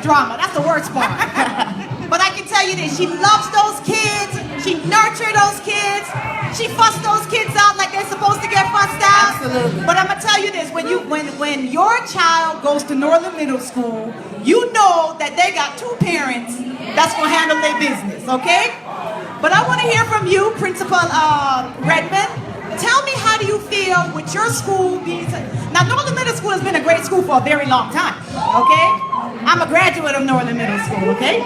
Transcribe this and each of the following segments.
drama. That's the worst part. But I can tell you this, she loves those kids. She nurtured those kids. She fussed those kids out like they're supposed to get fussed out. Absolutely. But I'm gonna tell you this, when your child goes to Northern Middle School, you know that they got two parents that's gonna handle their business, okay? But I wanna hear from you, Principal Redmond. Tell me, how do you feel with your school being... Now, Northern Middle School has been a great school for a very long time, okay? I'm a graduate of Northern Middle School, okay?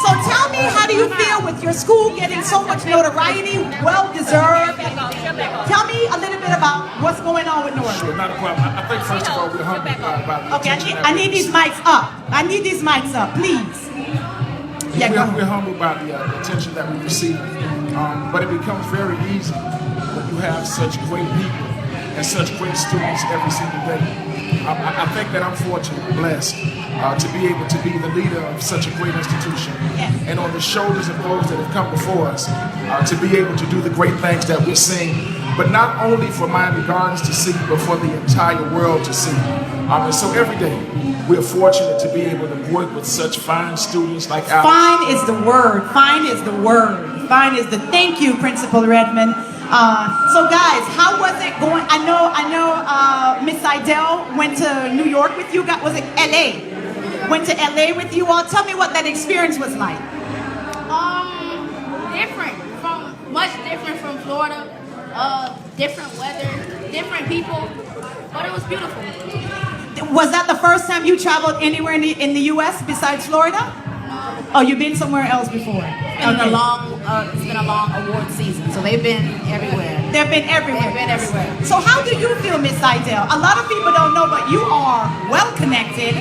So tell me, how do you feel with your school getting so much notoriety, well-deserved? Tell me a little bit about what's going on with Northern. Sure, not a problem. I think first of all, we're humbled by the Okay, attention I need these mics up. I need these mics up, please. Yeah, go we're ahead. humbled by the attention that we receive, but it becomes very easy when you have such great people and such great students every single day. I think that I'm fortunate, blessed, to be able to be the leader of such a great institution, and on the shoulders of those that have come before us, to be able to do the great things that we're seeing, but not only for Miami Gardens to see, but for the entire world to see. And so every day, we're fortunate to be able to work with such fine students like Alex. Fine is the word. Fine is the word. Fine is the... Thank you, Principal Redmond. So guys, how was it going? I know Miss Seidel went to New York with you guys. Was it LA? Went to LA with you all. Tell me what that experience was like. Much different from Florida. Different weather, different people, but it was beautiful. Was that the first time you traveled anywhere in the U.S. besides Florida? No. Oh, you've been somewhere else before. It's been a long award season, so they've been everywhere. They've been everywhere. They've been everywhere. So how do you feel, Miss Seidel? A lot of people don't know, but you are well connected.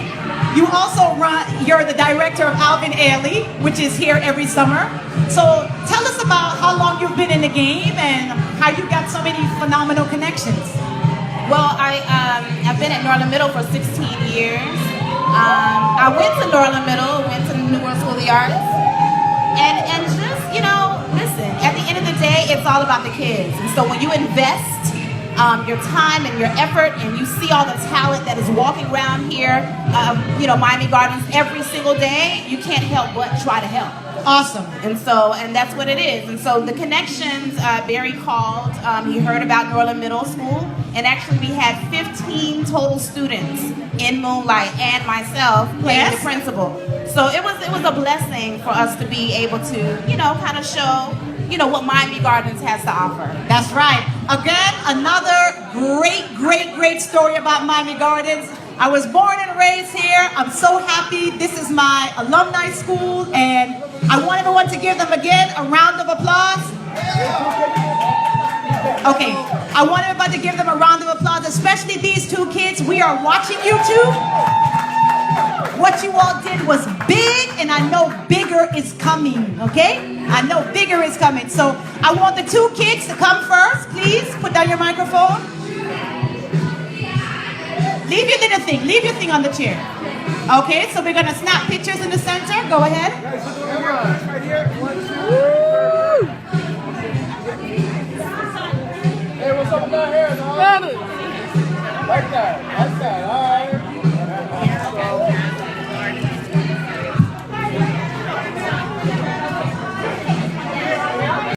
You also you're the director of Alvin Ailey, which is here every summer. So tell us about how long you've been in the game and how you got so many phenomenal connections. Well, I've been at Northern Middle for 16 years. I went to Northern Middle, went to the New World School of the Arts, and just, listen, at the end of the day, it's all about the kids. And so when you invest your time and your effort, and you see all the talent that is walking around here, Miami Gardens every single day, you can't help but try to help. Awesome. And that's what it is. And so the connections, Barry called, he heard about Northern Middle School, and actually we had 15 total students in Moonlight and myself playing the principal. So it was a blessing for us to be able to, kind of show, what Miami Gardens has to offer. That's right. Again, another great story about Miami Gardens. I was born and raised here. I'm so happy. This is my alumni school, and I want everyone to give them again a round of applause. Okay, I want everybody to give them a round of applause, especially these two kids. We are watching you two. What you all did was big, and I know bigger is coming, okay? I know bigger is coming. So I want the two kids to come first. Please put down your microphone. Leave your thing on the chair. Okay, so we're gonna snap pictures in the center. Go ahead.